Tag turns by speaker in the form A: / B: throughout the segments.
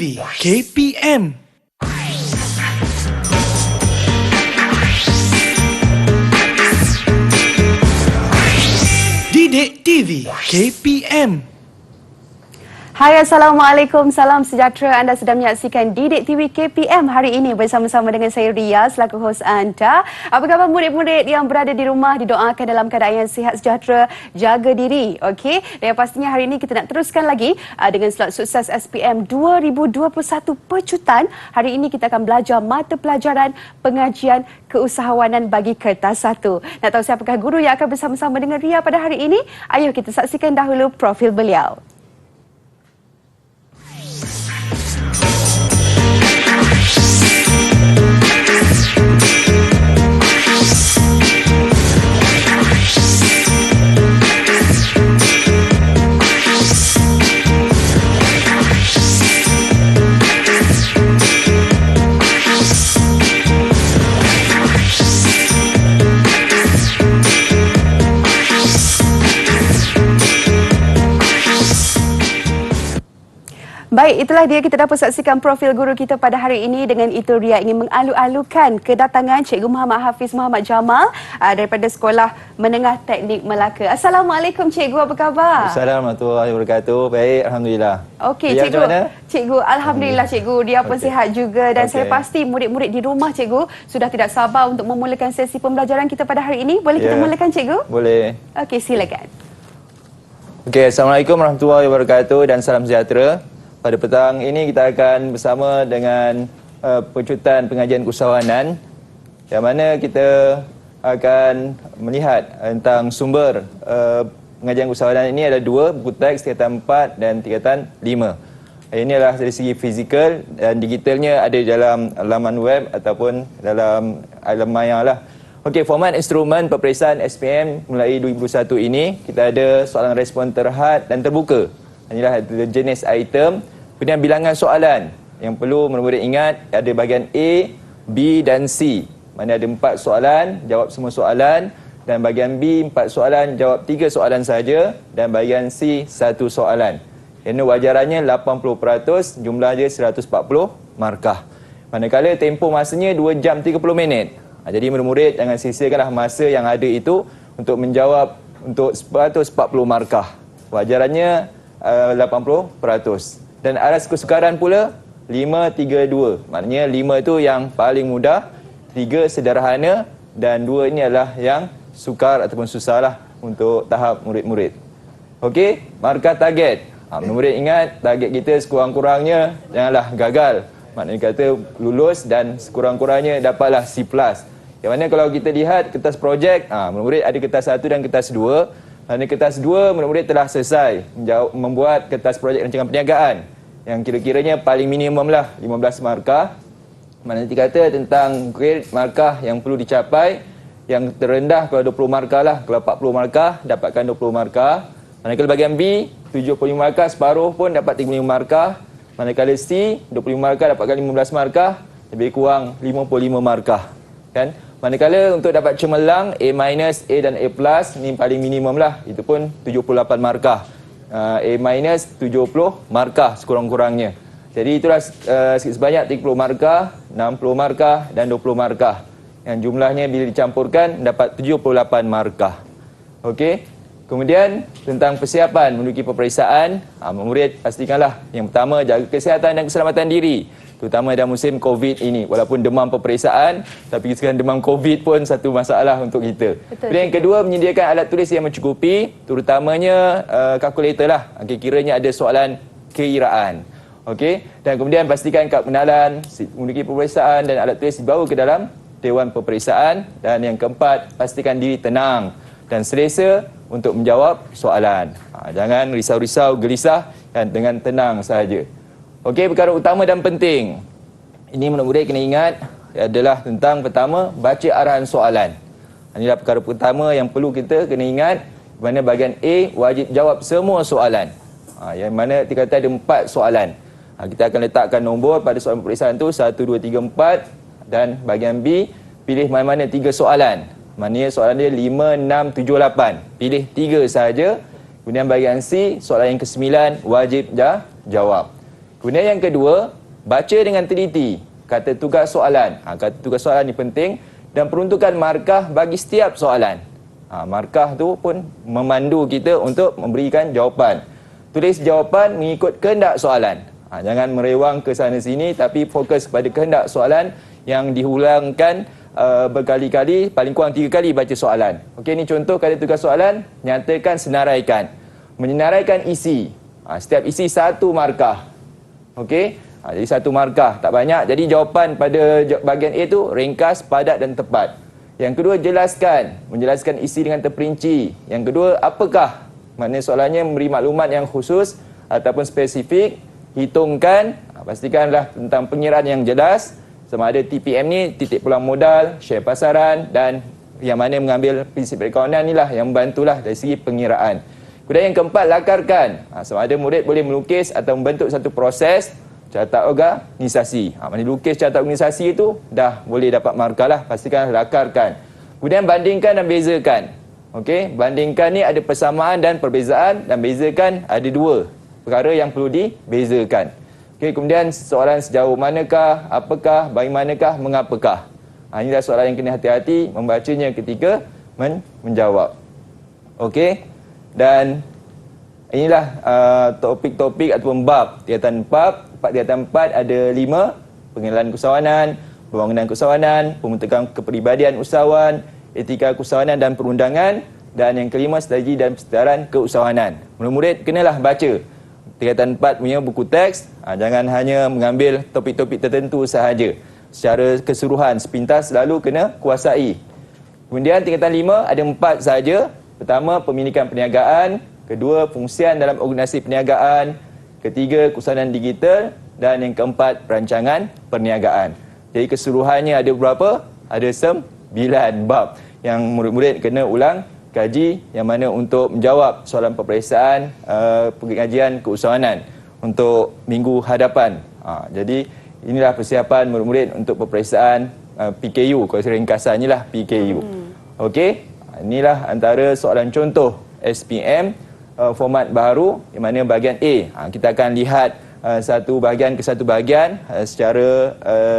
A: TV KPM. Didik TV KPM.
B: Hai, Assalamualaikum. Salam sejahtera. Anda sedang menyaksikan Didik TV KPM hari ini bersama-sama dengan saya Ria selaku hos anda. Apa khabar murid-murid yang berada di rumah? Didoakan dalam keadaan yang sihat sejahtera, jaga diri. Okey. Dan pastinya hari ini kita nak teruskan lagi dengan slot sukses SPM 2021 pecutan. Hari ini kita akan belajar mata pelajaran pengajian keusahawanan bagi kertas 1. Nak tahu siapakah guru yang akan bersama-sama dengan Ria pada hari ini? Ayuh kita saksikan dahulu profil beliau. Baik, itulah dia kita dapat saksikan profil guru kita pada hari ini. Dengan itu Ria ingin mengalu-alukan kedatangan Cikgu Muhammad Hafiz Muhammad Jamal daripada Sekolah Menengah Teknik Melaka. Assalamualaikum Cikgu, apa khabar?
C: Assalamualaikum warahmatullahi wabarakatuh. Baik, alhamdulillah.
B: Okey Cikgu. Cikgu, alhamdulillah Cikgu, dia pun sihat juga dan saya pasti murid-murid di rumah Cikgu sudah tidak sabar untuk memulakan sesi pembelajaran kita pada hari ini. Boleh kita mulakan Cikgu?
C: Boleh.
B: Okey, silakan.
C: Okey, Assalamualaikum warahmatullahi wabarakatuh dan salam sejahtera. Pada petang ini kita akan bersama dengan pecutan pengajian keusahawanan yang mana kita akan melihat tentang sumber pengajian keusahawanan ini. Ada dua, buku teks tingkatan 4 dan tingkatan 5. Ini adalah dari segi fizikal dan digitalnya ada dalam laman web ataupun dalam alam maya lah. Okey, format instrumen peperiksaan SPM mulai 2021 ini kita ada soalan respon terhad dan terbuka. Inilah jenis item. Kemudian bilangan soalan yang perlu murid-murid ingat ada bahagian A, B dan C. Mana ada 4 soalan, jawab semua soalan. Dan bahagian B 4 soalan, jawab 3 soalan saja. Dan bahagian C 1 soalan. Ini wajarannya 80%, jumlah dia 140 markah. Manakala tempoh masanya 2 jam 30 minit. Jadi murid-murid jangan sia-siakanlah masa yang ada itu untuk menjawab untuk 140 markah. Wajarannya 80%. Dan aras kesukaran pula 5-3-2. Maknanya 5 itu yang paling mudah, 3 sederhana dan 2 ini adalah yang sukar ataupun susahlah untuk tahap murid-murid. Okey, markah target. Murid-murid ingat target kita sekurang-kurangnya janganlah gagal. Maknanya kata lulus dan sekurang-kurangnya dapatlah C+. Yang mana kalau kita lihat kertas projek, murid-murid ada kertas 1 dan kertas 2. Kerana kertas 2, murid-murid telah selesai membuat kertas projek rancangan perniagaan yang kira-kiranya paling minimum lah 15 markah. Maknanya dikata tentang grade markah yang perlu dicapai. Yang terendah kalau 20 markah lah, kalau 40 markah dapatkan 20 markah. Manakala bahagian B 75 markah, separuh pun dapat 35 markah. Manakala C 25 markah dapatkan 15 markah, lebih kurang 55 markah. Kan? Manakala untuk dapat cemerlang A-, A dan A+, ni paling minimum lah. Itu pun 78 markah. A- 70 markah sekurang-kurangnya. Jadi itulah sebanyak 30 markah, 60 markah dan 20 markah. Yang jumlahnya bila dicampurkan dapat 78 markah. Okey. Kemudian tentang persiapan menuju peperiksaan, murid pastikanlah yang pertama jaga kesihatan dan keselamatan diri. Terutama dalam musim COVID ini. Walaupun demam peperiksaan, tapi sekarang demam COVID pun satu masalah untuk kita. Kemudian yang kedua, menyediakan alat tulis yang mencukupi, terutamanya kalkulator lah. Kiranya ada soalan keiraan. Okey. Dan kemudian pastikan kad pengenalan, menuju peperiksaan dan alat tulis dibawa ke dalam Dewan Peperiksaan. Dan yang keempat, pastikan diri tenang dan selesa untuk menjawab soalan. Jangan risau-risau, gelisah dan dengan tenang sahaja. Okey, perkara utama dan penting. Ini murid-murid kena ingat adalah tentang pertama, baca arahan soalan. Inilah perkara pertama yang perlu kita kena ingat. Di mana bahagian A wajib jawab semua soalan. Yang mana dikata ada 4 soalan. Kita akan letakkan nombor pada soalan peperiksaan itu 1, 2, 3, 4. Dan bahagian B, pilih mana-mana 3 soalan. Maknanya soalan dia 5, 6, 7, 8. Pilih 3 sahaja. Kemudian bahagian C, soalan yang ke-9 wajib jawab. Kemudian yang kedua, baca dengan teliti kata tugas soalan. Kata tugas soalan ini penting dan peruntukan markah bagi setiap soalan. Markah tu pun memandu kita untuk memberikan jawapan. Tulis jawapan mengikut kehendak soalan. Jangan merewang ke sana sini tapi fokus pada kehendak soalan yang diulangkan berkali-kali, paling kurang 3 kali baca soalan. Okey, ini contoh kata tugas soalan, nyatakan senaraikan. Menyenaraikan isi. Setiap isi 1 markah. Okey, jadi 1 markah, tak banyak. Jadi jawapan pada bahagian A tu ringkas, padat dan tepat. Yang kedua, jelaskan. Menjelaskan isi dengan terperinci. Yang kedua, apakah? Maknanya soalannya memberi maklumat yang khusus ataupun spesifik. Hitungkan, pastikanlah tentang pengiraan yang jelas. Sama ada TPM ni, titik pulang modal, share pasaran dan yang mana mengambil prinsip akauntan ni lah yang membantulah dari segi pengiraan. Kemudian yang keempat, lakarkan. Sama ada murid boleh melukis atau membentuk satu proses catat organisasi. Maknanya lukis catat organisasi itu dah boleh dapat markah lah. Pastikan lakarkan. Kemudian bandingkan dan bezakan. Okey, bandingkan ni ada persamaan dan perbezaan dan bezakan ada 2 perkara yang perlu dibezakan. Okey, kemudian soalan sejauh manakah, apakah, bagaimanakah, mengapakah. Inilah soalan yang kena hati-hati membacanya ketika menjawab. Okey, dan inilah topik-topik ataupun bab. Tingkatan 4 ada 5. Pengenalan keusahawanan, pembangunan keusahawanan, pembentukan kepribadian usahawan, etika keusahawanan dan perundangan, dan yang kelima, strategi dan persedaran keusahawanan. Murid-murid kenalah baca tingkatan 4 punya buku teks. Jangan hanya mengambil topik-topik tertentu sahaja. Secara keseluruhan, sepintas selalu kena kuasai. Kemudian tingkatan 5 ada 4 sahaja. Pertama, pemilikan perniagaan. Kedua, fungsian dalam organisasi perniagaan. Ketiga, keusahawanan digital. Dan yang keempat, perancangan perniagaan. Jadi keseluruhannya ada berapa? Ada 9 bab yang murid-murid kena ulang kaji, yang mana untuk menjawab soalan peperiksaan pengajian keusahawanan untuk minggu hadapan. Jadi inilah persiapan murid-murid untuk peperiksaan PKU, kalau ringkasannya lah PKU. Okey, inilah antara soalan contoh SPM format baru, di mana bahagian A. Kita akan lihat satu bahagian ke satu bahagian secara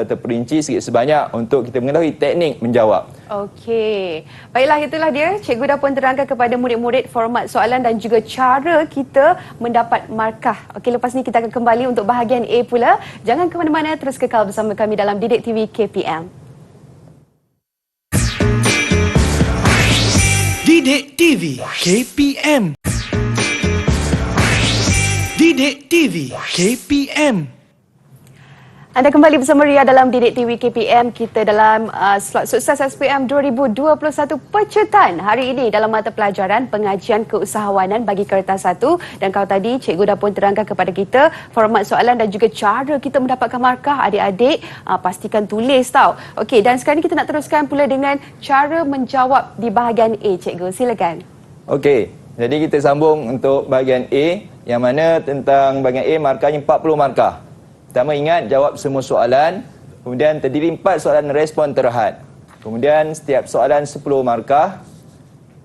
C: terperinci sikit sebanyak untuk kita mengetahui teknik menjawab.
B: Okey. Baiklah, itulah dia. Cikgu dah pun terangkan kepada murid-murid format soalan dan juga cara kita mendapat markah. Okey, lepas ni kita akan kembali untuk bahagian A pula. Jangan ke mana-mana, terus kekal bersama kami dalam Didik TV KPM.
A: Didik TV KPM. Didik TV KPM.
B: Anda kembali bersama Ria dalam Didik TV KPM. Kita dalam slot sukses SPM 2021 pecutan hari ini dalam mata pelajaran pengajian keusahawanan bagi kertas 1. Dan kalau tadi cikgu dah pun terangkan kepada kita format soalan dan juga cara kita mendapatkan markah. Adik-adik pastikan tulis tau. Okey, dan sekarang kita nak teruskan pula dengan cara menjawab di bahagian A. Cikgu, silakan.
C: Okey, jadi kita sambung untuk bahagian A, yang mana tentang bahagian A markahnya 40 markah. Pertama, ingat jawab semua soalan. Kemudian terdiri 4 soalan respon terhad. Kemudian setiap soalan 10 markah.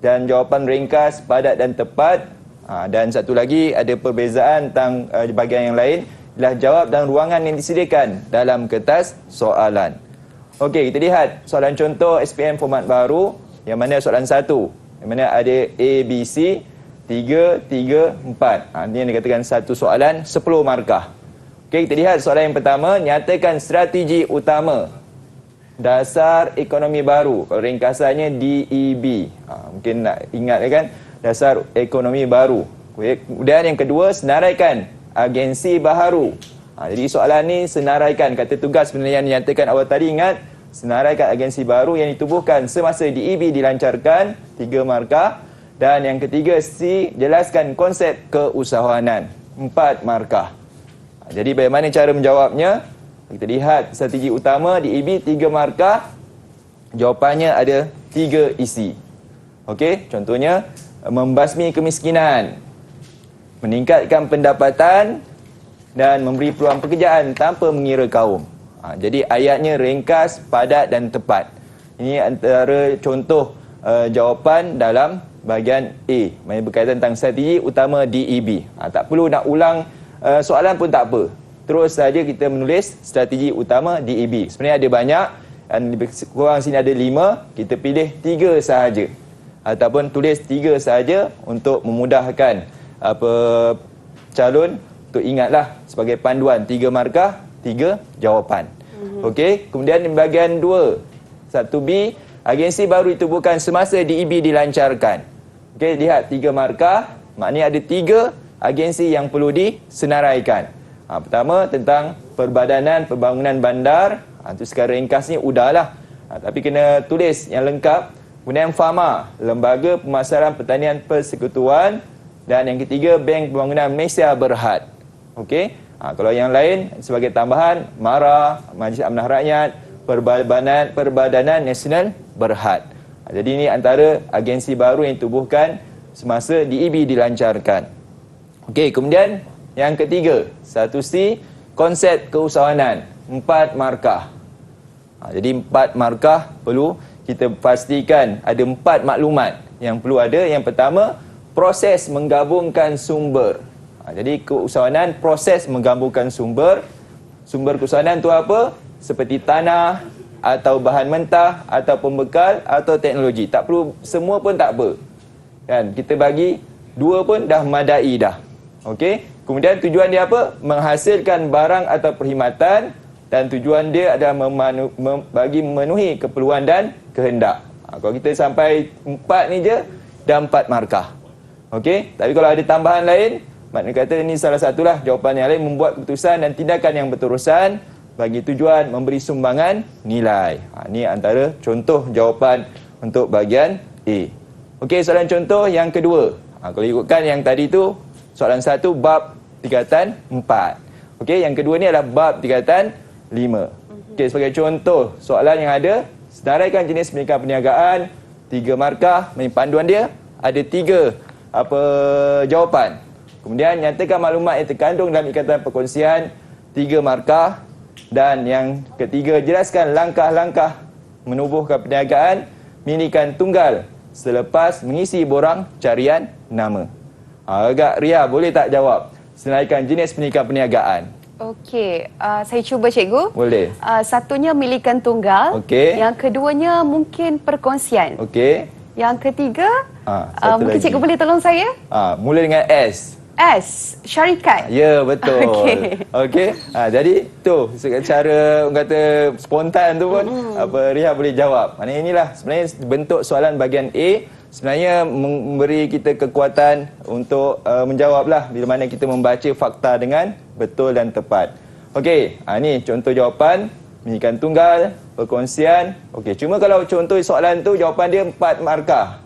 C: Dan jawapan ringkas, padat dan tepat. Dan satu lagi ada perbezaan tentang bahagian yang lain. Ialah jawab dalam ruangan yang disediakan dalam kertas soalan. Okey, kita lihat soalan contoh SPM format baru. Yang mana soalan 1. Yang mana ada A, B, C. 3, 3, 4. Ini yang dikatakan satu soalan 10 markah. Okey, kita lihat soalan yang pertama. Nyatakan strategi utama dasar ekonomi baru. Kalau ringkasannya DEB. Mungkin nak ingat kan, dasar ekonomi baru. Kemudian yang kedua, senaraikan agensi baharu. Jadi soalan ni senaraikan. Kata tugas penilaian dinyatakan awal tadi, ingat. Senaraikan agensi baru yang ditubuhkan semasa DEB dilancarkan. 3 markah. Dan yang ketiga, C, jelaskan konsep keusahawanan. 4 markah. Jadi bagaimana cara menjawabnya? Kita lihat strategi utama DEB 3 markah. Jawapannya ada 3 isi. Okey, contohnya membasmi kemiskinan, meningkatkan pendapatan dan memberi peluang pekerjaan tanpa mengira kaum. Jadi ayatnya ringkas, padat dan tepat. Ini antara contoh jawapan dalam bahagian A, berkaitan tentang strategi utama DEB. Tak perlu nak ulang soalan pun tak apa. terus saja kita menulis strategi utama DEB. Sebenarnya ada banyak, dan lebih kurang sini ada 5, kita pilih 3 sahaja. Ataupun tulis 3 sahaja untuk memudahkan calon untuk ingatlah sebagai panduan 3 markah, 3 jawapan. Okey, kemudian di bahagian 2, 1B, agensi baru ditubuhkan semasa DEB dilancarkan. Okey, lihat 3 markah, maknanya ada 3 agensi yang perlu disenaraikan. Pertama tentang Perbadanan Pembangunan Bandar, itu secara ringkasnya udahlah. Tapi kena tulis yang lengkap. Kemudian FAMA, Lembaga Pemasaran Pertanian Persekutuan, dan yang ketiga Bank Pembangunan Malaysia Berhad. Okey. Kalau yang lain sebagai tambahan, MARA, Majlis Amanah Rakyat, Perbadanan Nasional Berhad. Jadi ini antara agensi baru yang ditubuhkan semasa DEB dilancarkan. Okey, kemudian yang ketiga, 1C, konsep keusahawanan, 4 markah. Jadi 4 markah perlu kita pastikan ada 4 maklumat yang perlu ada. Yang pertama, proses menggabungkan sumber. Jadi keusahawanan, proses menggabungkan sumber. Sumber keusahawanan itu apa? Seperti tanah, atau bahan mentah, atau pembekal, atau teknologi. Tak perlu, semua pun tak apa. Kan? Kita bagi 2 pun dah madai dah. Okey? Kemudian tujuan dia apa? Menghasilkan barang atau perkhidmatan, dan tujuan dia adalah bagi memenuhi keperluan dan kehendak. Kalau kita sampai 4 ni je, dah 4 markah. Okey? Tapi kalau ada tambahan lain, maknanya kata ini salah satulah jawapan yang lain, membuat keputusan dan tindakan yang berterusan bagi tujuan memberi sumbangan nilai. Ini antara contoh jawapan untuk bahagian A. Okey, soalan contoh yang kedua. Kalau ikutkan yang tadi tu, soalan 1 bab tingkatan 4. Okey, yang kedua ni adalah bab tingkatan 5. Okey, sebagai contoh soalan yang ada, senaraikan jenis pendidikan perniagaan, 3 markah, panduan dia ada 3 jawapan. Kemudian nyatakan maklumat yang terkandung dalam ikatan perkongsian, 3 markah. Dan yang ketiga, jelaskan langkah-langkah menubuhkan perniagaan pendidikan tunggal selepas mengisi borang carian nama. Agak Ria, boleh tak jawab? Senaraikan jenis pendidikan perniagaan.
B: Okey, saya cuba cikgu.
C: Boleh.
B: Satunya milikan tunggal.
C: Okey.
B: Yang keduanya mungkin perkongsian.
C: Okey.
B: Yang ketiga, mungkin
C: lagi.
B: cikgu boleh tolong saya?
C: Mula dengan S.
B: S, syarikat.
C: Ya, betul.
B: Okey.
C: Okey. Jadi tu secara orang kata spontan tu pun Ria boleh jawab. Maknanya inilah sebenarnya bentuk soalan bahagian A sebenarnya memberi kita kekuatan untuk menjawablah bila mana kita membaca fakta dengan betul dan tepat. Okey, ni contoh jawapan pendidikan tunggal, perkongsian. Okey, cuma kalau contoh soalan tu jawapan dia 4 markah.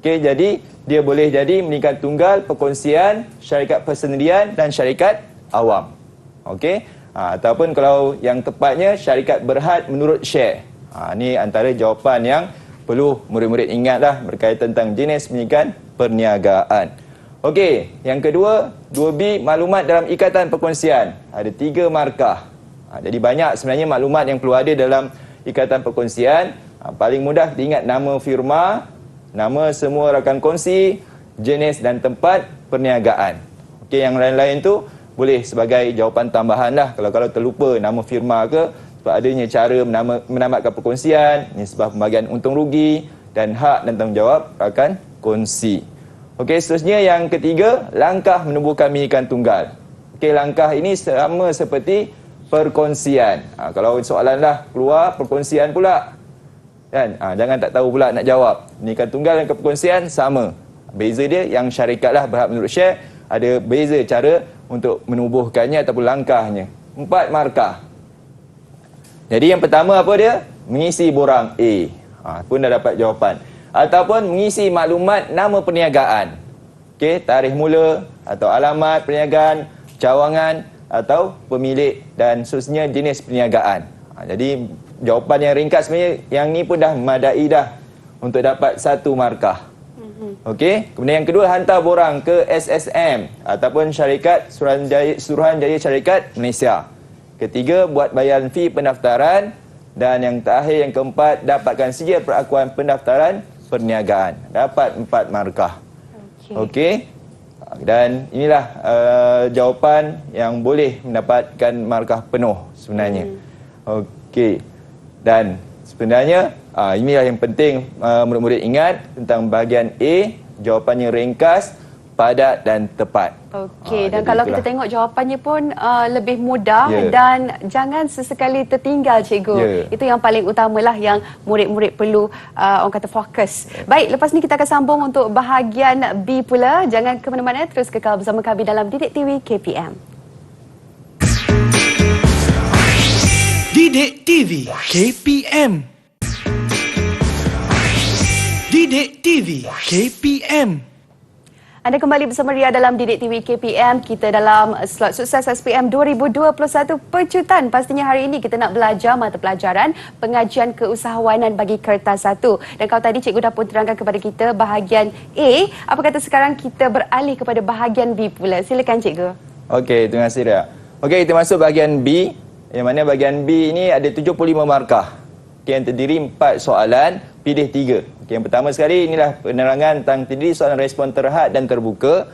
C: Okey, jadi dia boleh jadi pendidikan tunggal, perkongsian, syarikat persendirian dan syarikat awam. Okey, ataupun kalau yang tepatnya syarikat berhad menurut share. Ini antara jawapan yang perlu murid-murid ingatlah berkaitan tentang jenis pendidikan perniagaan. Okey, yang kedua, 2B, maklumat dalam ikatan perkongsian. Ada 3 markah. Jadi banyak sebenarnya maklumat yang perlu ada dalam ikatan perkongsian. Paling mudah kita ingat nama firma, nama semua rakan kongsi, jenis dan tempat perniagaan. Okey, yang lain-lain tu boleh sebagai jawapan tambahan lah. Kalau terlupa nama firma ke, sebab adanya cara menamatkan perkongsian, ini sebab pembagian untung rugi dan hak dan tanggungjawab rakan kongsi. Okey, seterusnya yang ketiga, langkah menubuhkan pendidikan tunggal. Okey, langkah ini sama seperti perkongsian. Kalau soalan lah keluar perkongsian pula, kan? Jangan tak tahu pula nak jawab. Pendidikan tunggal dan perkongsian sama. Beza dia yang syarikat lah berhak menurut share, ada beza cara untuk menubuhkannya ataupun langkahnya. 4 markah. Jadi yang pertama apa dia? Mengisi borang A. Pun dah dapat jawapan. Ataupun mengisi maklumat nama perniagaan. Okey, tarikh mula atau alamat perniagaan, cawangan atau pemilik dan seterusnya jenis perniagaan. Jadi jawapan yang ringkas sebenarnya yang ni pun dah memadai dah untuk dapat 1 markah. Okey, kemudian yang kedua, hantar borang ke SSM ataupun syarikat Suruhanjaya Syarikat Malaysia. Ketiga, buat bayaran fee pendaftaran, dan yang terakhir yang keempat, dapatkan sijil perakuan pendaftaran perniagaan. Dapat 4 markah. Okey. Dan inilah jawapan yang boleh mendapatkan markah penuh sebenarnya. Okey. Dan sebenarnya inilah yang penting murid-murid ingat tentang bahagian A, jawapannya ringkas, padat dan tepat.
B: Okey, dan kalau kita tengok jawapannya pun lebih mudah
C: Ya.
B: dan jangan sesekali tertinggal, cikgu.
C: Ya.
B: Itu yang paling utamalah yang murid-murid perlu orang kata fokus. Baik, lepas ni kita akan sambung untuk bahagian B pula. Jangan ke mana-mana, terus kekal bersama kami dalam Didik TV KPM.
A: Didik TV KPM. Didik TV KPM.
B: Anda kembali bersama Ria dalam Didik TV KPM. Kita dalam slot sukses SPM 2021 pecutan. Pastinya hari ini kita nak belajar mata pelajaran pengajian keusahawanan bagi kertas 1. Dan kalau tadi cikgu dah pun terangkan kepada kita bahagian A, apa kata sekarang kita beralih kepada bahagian B pula. Silakan cikgu.
C: Okey, terima kasih Ria. Okey, kita masuk bahagian B. Yang mana bahagian B ini ada 75 markah. Okey, yang terdiri 4 soalan, pilih 3. Okey, yang pertama sekali inilah penerangan tentang terdiri soalan respon terhad dan terbuka.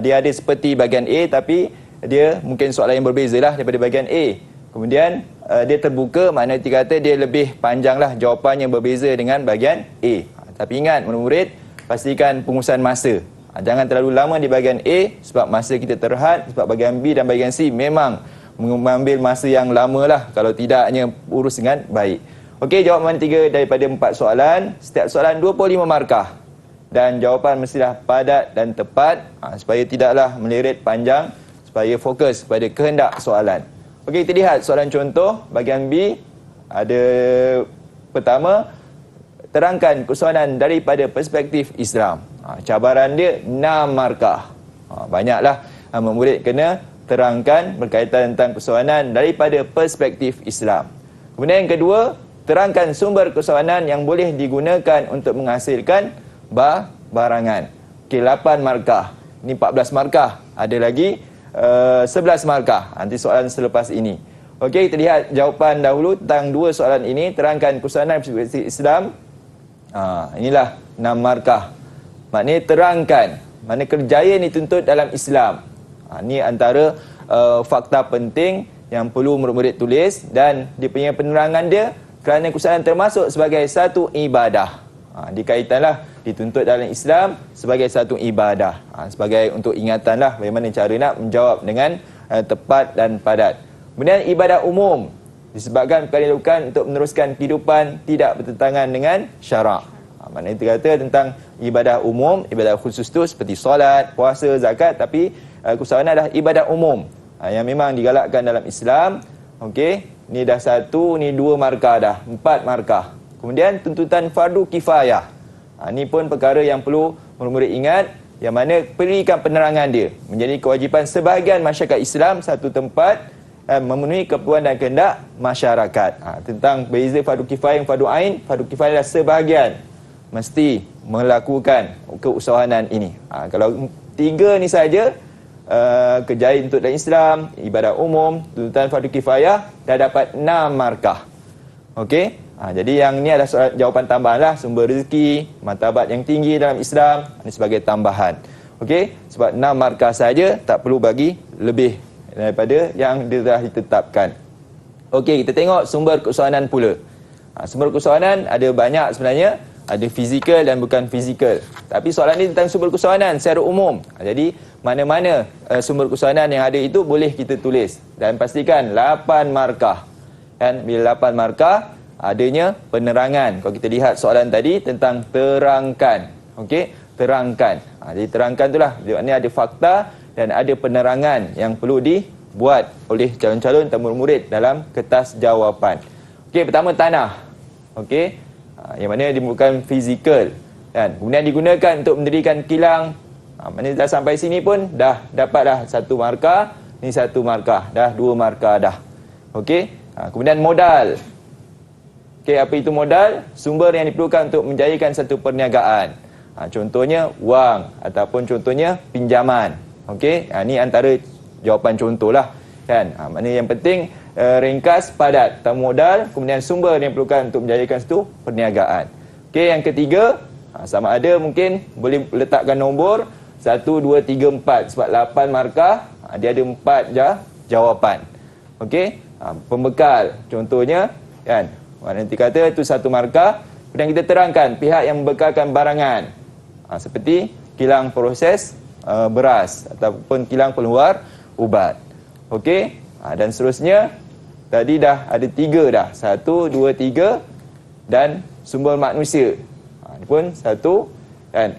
C: Dia ada seperti bahagian A tapi dia mungkin soalan yang berbezalah daripada bahagian A. Kemudian dia terbuka, maknanya kita kata dia lebih panjanglah jawapan yang berbeza dengan bahagian A. Tapi ingat murid-murid, pastikan pengurusan masa. Jangan terlalu lama di bahagian A sebab masa kita terhad, sebab bahagian B dan bahagian C memang mengambil masa yang lama lah kalau tidaknya urus dengan baik. Okey, jawapan 3 daripada 4 soalan. Setiap soalan 25 markah. Dan jawapan mestilah padat dan tepat supaya tidaklah melirit panjang, supaya fokus pada kehendak soalan. Okey, kita lihat soalan contoh bahagian B. Ada pertama, terangkan keusahawanan daripada perspektif Islam. Cabaran dia 6 markah. Banyaklah murid kena terangkan berkaitan tentang keusahawanan daripada perspektif Islam. Kemudian yang kedua, terangkan sumber keusahawanan yang boleh digunakan untuk menghasilkan barangan. Okey, 8 markah. Ini 14 markah. Ada lagi 11 markah. Nanti soalan selepas ini. Okey, kita lihat jawapan dahulu tentang 2 soalan ini. Terangkan keusahawanan perspektif Islam. Inilah 6 markah. Maknanya terangkan. Maknanya kerjaya dituntut dalam Islam. Ini antara fakta penting yang perlu murid-murid tulis. Dan dia punya penerangan dia, kerana keusahawanan termasuk sebagai satu ibadah. Dikaitanlah dituntut dalam Islam sebagai satu ibadah. Sebagai untuk ingatanlah bagaimana cara nak menjawab dengan tepat dan padat. Kemudian ibadah umum. Disebabkan perkara dilakukan untuk meneruskan kehidupan tidak bertentangan dengan syarak. Maknanya kita kata tentang ibadah umum, ibadah khusus tu seperti solat, puasa, zakat. Tapi keusahawanan adalah ibadah umum. Yang memang digalakkan dalam Islam. Okey. Ni dah 1, ni 2 markah dah, 4 markah. Kemudian tuntutan fardu kifayah. Ini pun perkara yang perlu murid-murid ingat, yang mana berikan penerangan dia. Menjadi kewajipan sebahagian masyarakat Islam satu tempat memenuhi keperluan dan kehendak masyarakat. Tentang beza fardu kifayah dan fardu ain, fardu kifayah adalah sebahagian mesti melakukan keusahawanan ini. Kalau 3 ni saja, kerjaya untuk dalam Islam, ibadah umum, tuntutan fardu kifayah, dah dapat 6 markah. Okey, jadi yang ni adalah soalan jawapan tambahan lah, sumber rezeki, martabat yang tinggi dalam Islam, ini sebagai tambahan. Okey, sebab 6 markah saja, tak perlu bagi lebih daripada yang dia telah ditetapkan. Okey, kita tengok sumber keusahawanan pula. Sumber keusahawanan ada banyak sebenarnya. Ada fizikal dan bukan fizikal. Tapi soalan ini tentang sumber keusahawanan secara umum. Jadi mana-mana sumber keusahawanan yang ada itu boleh kita tulis. Dan pastikan 8 markah. Dan bila 8 markah, adanya penerangan. Kalau kita lihat soalan tadi tentang terangkan. Okey, terangkan. Jadi terangkan itulah. Ini ada fakta dan ada penerangan yang perlu dibuat oleh calon-calon murid-murid dalam kertas jawapan. Okey, pertama tanah. Okey. Yang mana dia bukan fizikal kan. Kemudian digunakan untuk mendirikan kilang. Maknanya dah sampai sini pun dah dapat dah 1 markah, ni 1 markah, dah 2 markah dah. Okey. Kemudian modal. Okey, apa itu modal? Sumber yang diperlukan untuk menjayakan satu perniagaan. Contohnya wang ataupun contohnya pinjaman. Okey. Ini antara jawapan contohlah kan. Maknanya yang penting ringkas, padat, tentang modal, kemudian sumber yang diperlukan untuk menjayakan satu perniagaan. Okey, yang ketiga, sama ada mungkin boleh letakkan nombor 1, 2, 3, 4. Sebab 8 markah, dia ada 4 jawapan. Okey, pembekal contohnya kan, nanti kata itu 1 markah. Kemudian kita terangkan pihak yang membekalkan barangan, seperti kilang proses beras ataupun kilang peluar ubat. Okey, dan seterusnya. Tadi dah ada 3 dah. 1, 2, 3 dan sumber manusia. Ini pun 1 kan.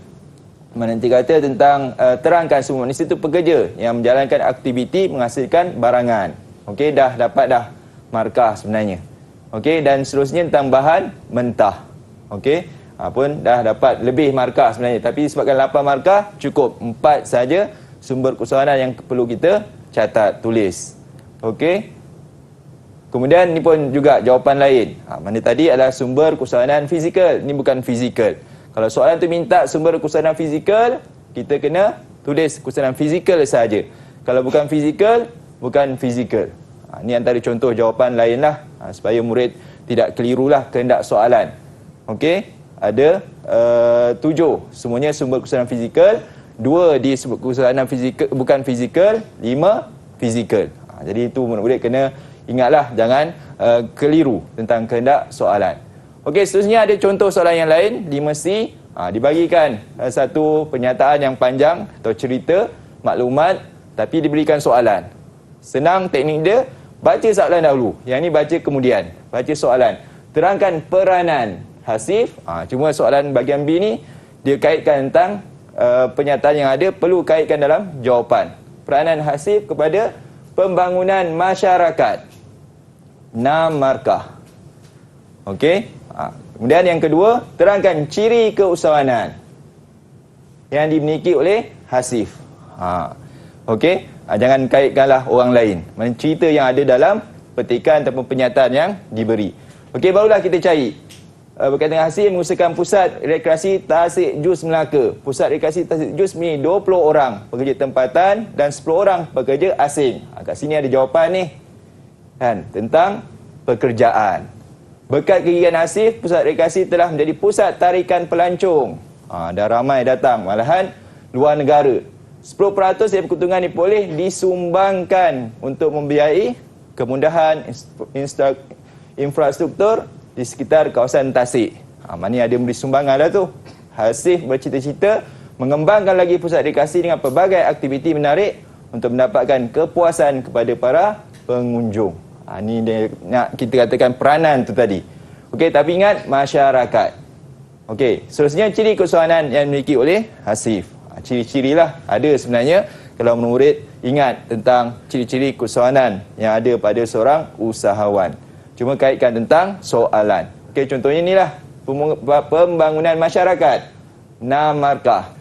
C: Nanti kata tentang terangkan sumber manusia itu pekerja yang menjalankan aktiviti menghasilkan barangan. Okey, dah dapat dah markah sebenarnya. Okey, dan seterusnya tentang bahan mentah. Okey, pun dah dapat lebih markah sebenarnya. Tapi sebabkan 8 markah cukup 4 saja sumber keusahawanan yang perlu kita catat, tulis. Okey. Kemudian ni pun juga jawapan lain. Mana tadi adalah sumber keusahawanan fizikal. Ini bukan fizikal. Kalau soalan tu minta sumber keusahawanan fizikal, kita kena tulis keusahawanan fizikal saja. Kalau bukan fizikal, bukan fizikal. Ini antara contoh jawapan lain lah. Supaya murid tidak kelirulah kehendak soalan. Okey, ada 7. Semuanya sumber keusahawanan fizikal. 2 di sumber keusahawanan fizikal, bukan fizikal. 5 fizikal. Jadi itu murid-murid kena ingatlah, jangan keliru tentang kehendak soalan. Okey, seterusnya ada contoh soalan yang lain. 5C, dibagikan satu pernyataan yang panjang atau cerita, maklumat, tapi diberikan soalan. Senang teknik dia, baca soalan dahulu. Yang ni baca kemudian. Baca soalan. Terangkan peranan hasif. Cuma soalan bahagian B ni, dia kaitkan tentang pernyataan yang ada, perlu kaitkan dalam jawapan. Peranan hasif kepada pembangunan masyarakat. 6 markah. Okey. Kemudian yang kedua, terangkan ciri keusahawanan yang dimiliki oleh hasif. Okey. Jangan kaitkanlah orang lain. Mana cerita yang ada dalam petikan ataupun pernyataan yang diberi. Okey, barulah kita cari. Berkaitan dengan hasif, mengusahakan pusat rekreasi Tasik Jus Melaka. Pusat rekreasi Tasik Jus ni 20 orang pekerja tempatan dan 10 orang pekerja asing. Kat sini ada jawapan ni. Kan, tentang pekerjaan. Berkat kegigihan hasif, pusat rekreasi telah menjadi pusat tarikan pelancong. Dah ramai datang, malahan luar negara. 10% dari keuntungan ini boleh disumbangkan untuk membiayai kemudahan infrastruktur di sekitar kawasan Tasik. Mana ada beri sumbangan dah tu. Hasif bercita-cita mengembangkan lagi pusat rekreasi dengan pelbagai aktiviti menarik untuk mendapatkan kepuasan kepada para pengunjung. Ini dia nak kita katakan peranan tu tadi. Okey, tapi ingat masyarakat. Okey, seterusnya ciri keusahawanan yang dimiliki oleh hasif. Ciri-cirilah ada sebenarnya kalau murid ingat tentang ciri-ciri keusahawanan yang ada pada seorang usahawan. Cuma kaitkan tentang soalan. Okey, contohnya inilah pembangunan masyarakat. 6 markah.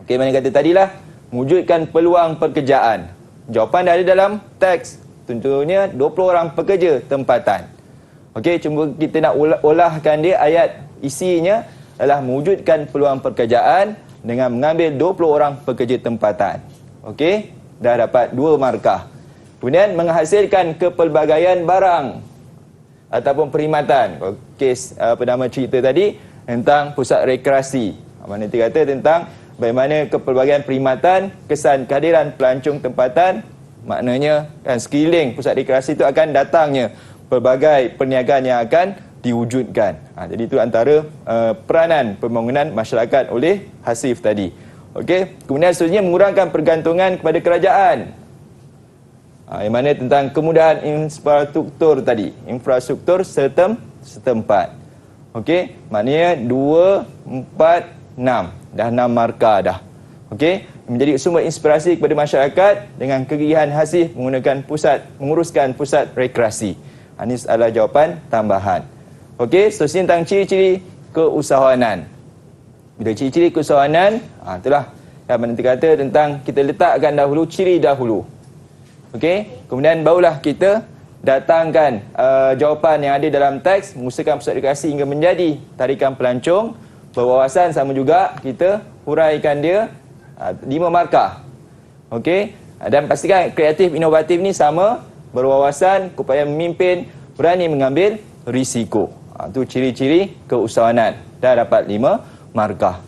C: Okey, mana kata tadilah mewujudkan peluang pekerjaan. Jawapan dah ada dalam teks. Tentunya 20 orang pekerja tempatan. Okey, cuma kita nak olahkan dia, ayat isinya adalah mewujudkan peluang pekerjaan dengan mengambil 20 orang pekerja tempatan. Okey, dah dapat 2 markah. Kemudian menghasilkan kepelbagaian barang ataupun perkhidmatan. Kes apa nama cerita tadi tentang pusat rekreasi. Mana nanti kata tentang bagaimana kepelbagaian perkhidmatan, kesan kehadiran pelancong tempatan. Maknanya kan sekeliling pusat rekreasi itu akan datangnya pelbagai perniagaan yang akan diwujudkan. Jadi itu antara peranan pembangunan masyarakat oleh hasif tadi. Okey, kemudian seterusnya mengurangkan pergantungan kepada kerajaan. Yang mana tentang kemudahan infrastruktur tadi, infrastruktur setempat. Okey, maknanya 2, 4, 6. Dah 6 markah dah. Okey, menjadi sumber inspirasi kepada masyarakat dengan kegigihan hasif menguruskan pusat rekreasi. Ini adalah jawapan tambahan. Okey, seterusnya tentang ciri-ciri keusahawanan. Bila ciri-ciri keusahawanan, itulah yang nanti kata tentang kita letakkan dahulu ciri dahulu. Okey, kemudian barulah kita datangkan jawapan yang ada dalam teks, mengusahakan pusat rekreasi hingga menjadi tarikan pelancong. Berwawasan sama juga kita huraikan dia 5 markah. Okey, dan pastikan kreatif inovatif ni sama, berwawasan, upaya memimpin, berani mengambil risiko. Itu ciri-ciri keusahawanan. Dah dapat 5 markah.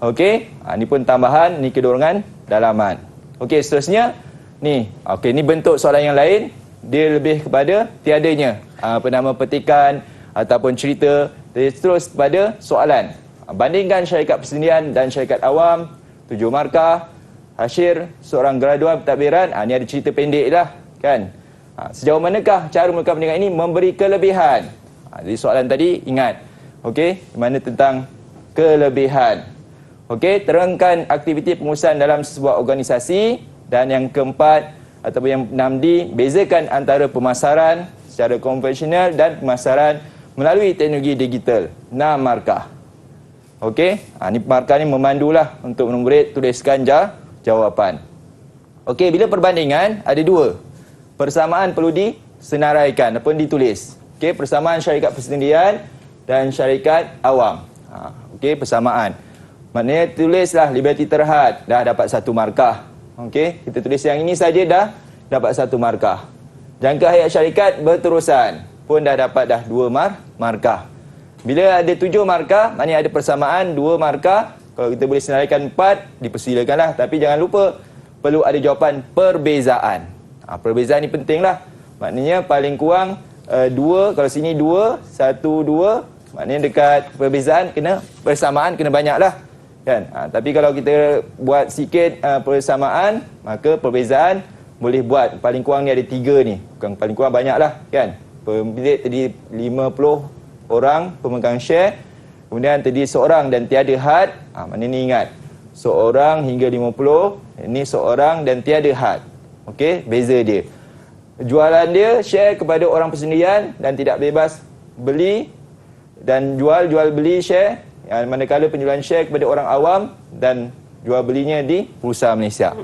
C: Okey, ni pun tambahan, ni kedorongan dalaman. Okey, seterusnya ni. Okey, ni bentuk soalan yang lain. Dia lebih kepada tiadanya petikan ataupun cerita. Dia terus kepada soalan. Bandingkan syarikat persendirian dan syarikat awam, 7 markah. Hasyir seorang graduan pentadbiran, ni ada cerita pendek lah kan. Sejauh manakah cara melakukan pendidikan ini memberi kelebihan? Jadi soalan tadi ingat. Okey, mana tentang kelebihan. Okey, terangkan aktiviti pengurusan dalam sebuah organisasi. Dan yang keempat ataupun yang 6D, bezakan antara pemasaran secara konvensional dan pemasaran melalui teknologi digital. 6 markah. Okey, ni markah ni memandulah untuk murid tuliskan jawapan. Okey, bila perbandingan ada 2. Persamaan perlu disenaraikan ataupun ditulis. Okey, persamaan syarikat persendirian dan syarikat awam. Okey, persamaan. Maknanya tulislah Liberty Terhad, dah dapat 1 markah. Okey, kita tulis yang ini saja dah dapat 1 markah. Jangka hayat syarikat berterusan pun dah dapat 2 markah. Bila ada 7 markah, maknanya ada persamaan 2 markah. Kalau kita boleh senaraikan 4, dipersilakanlah. Tapi jangan lupa perlu ada jawapan perbezaan. Perbezaan ni penting lah. Maknanya paling kurang 2, kalau sini 2, 1, 2. Maknanya dekat perbezaan kena persamaan kena banyak lah. Kan? Tapi kalau kita buat sikit persamaan, maka perbezaan boleh buat. Paling kurang ni ada 3 ni. Bukan paling kurang banyak lah. Kan? Pemilik tadi 50 orang pemegang share. Kemudian tadi seorang dan tiada had. Maknanya ni ingat. Seorang hingga 50. Ini seorang dan tiada had. Okey, beza dia. Jualan dia share kepada orang persendirian dan tidak bebas beli dan jual beli share, manakala penjualan share kepada orang awam dan jual belinya di Bursa Malaysia.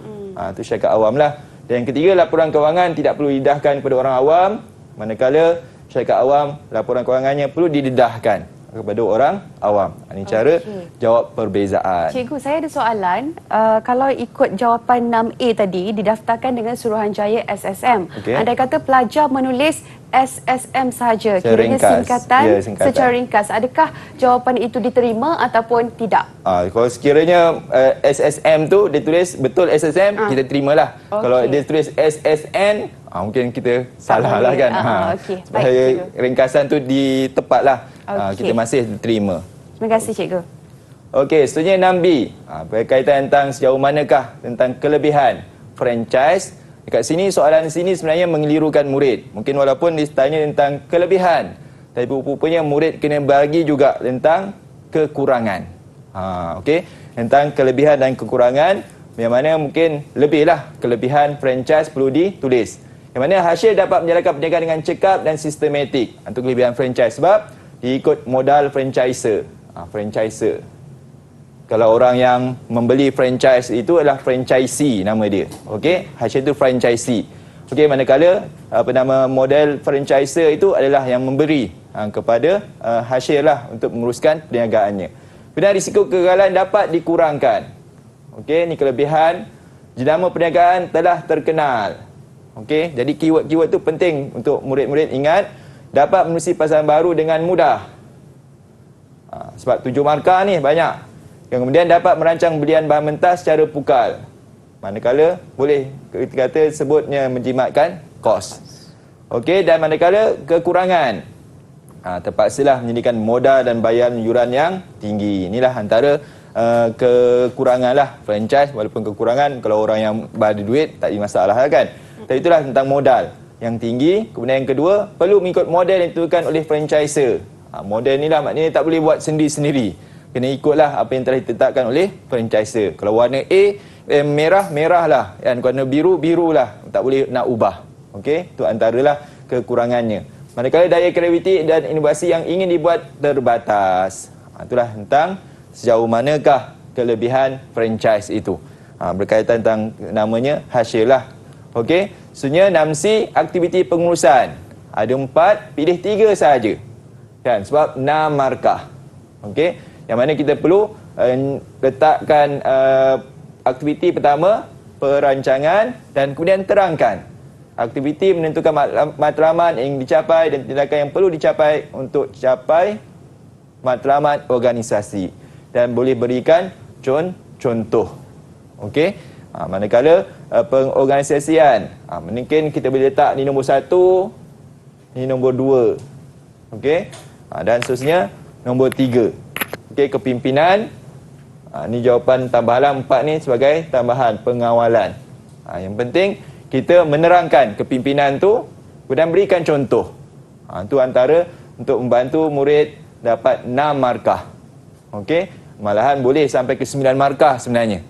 C: Itu syarikat awam lah. Dan yang ketiga, laporan kewangan tidak perlu didedahkan kepada orang awam, manakala syarikat awam laporan kewangannya perlu didedahkan kepada orang awam. Ini cara jawab perbezaan.
B: Cikgu, saya ada soalan. Kalau ikut jawapan 6A tadi, didaftarkan dengan Suruhanjaya SSM. Andai kata pelajar menulis SSM sahaja, kiranya singkatan, secara ringkas. Adakah jawapan itu diterima ataupun tidak?
C: Kalau sekiranya SSM tu dia tulis betul SSM, kita terimalah. Kalau dia tulis SSN, mungkin kita salah lah kan. Supaya ringkasan tu ditepatlah. Kita masih terima.
B: Terima kasih, cikgu.
C: Okey, seterusnya 6B. Berkaitan tentang sejauh manakah tentang kelebihan franchise. Dekat sini, soalan sini sebenarnya mengelirukan murid. Mungkin walaupun ditanya tentang kelebihan, tapi rupanya murid kena bagi juga tentang kekurangan. Okey, tentang kelebihan dan kekurangan, yang mana mungkin lebihlah kelebihan franchise perlu ditulis. Yang mana hasil dapat menjalankan perniagaan dengan cekap dan sistematik. Itu kelebihan franchise sebab diikut modal franchiser. Franchiser. Kalau orang yang membeli franchise itu adalah franchisee nama dia. Okey, hasil itu franchisee. Okey, manakala model franchiser itu adalah yang memberi kepada hasil lah untuk menguruskan perniagaannya. Kemudian risiko kegagalan dapat dikurangkan. Okey, ini kelebihan. Jenama perniagaan telah terkenal. Okey, jadi keyword-keyword itu penting untuk murid-murid ingat. Dapat menerusi pasaran baru dengan mudah. Sebab 7 markah ni banyak. Kemudian dapat merancang belian bahan mentah secara pukal. Manakala boleh kita kata sebutnya menjimatkan kos. Okey, dan manakala kekurangan. Terpaksalah menyediakan modal dan bayar yuran yang tinggi. Inilah antara kekurangan lah franchise. Walaupun kekurangan, kalau orang yang ada duit tak ada masalah lah kan. Tapi itulah tentang modal yang tinggi. Kemudian yang kedua, perlu mengikut model yang ditentukan oleh franchiser. Model ni lah maknanya tak boleh buat sendiri-sendiri. Kena ikutlah apa yang telah ditetapkan oleh franchiser. Kalau warna A, merah, merah lah. Dan warna biru, biru lah. Tak boleh nak ubah. Okey, itu antaralah kekurangannya. Manakala daya kreativiti dan inovasi yang ingin dibuat terbatas. Itulah tentang sejauh manakah kelebihan franchise itu. Berkaitan tentang namanya hasil lah. Okey, sebenarnya 6C, aktiviti pengurusan. Ada 4, pilih 3 sahaja. Kan, sebab 6 markah. Okey, yang mana kita perlu letakkan aktiviti pertama, perancangan dan kemudian terangkan. Aktiviti menentukan matlamat yang dicapai dan tindakan yang perlu dicapai untuk capai matlamat organisasi. Dan boleh berikan contoh. Okey. Manakala pengorganisasian, mungkin kita boleh letak ni nombor 1, ni nombor 2. Okey. Dan seterusnya nombor 3. Okey, kepimpinan. Ni jawapan tambahan 4 ni sebagai tambahan pengawalan. Yang penting kita menerangkan kepimpinan tu dan berikan contoh. Itu antara untuk membantu murid dapat 6 markah. Okey, malahan boleh sampai ke 9 markah sebenarnya.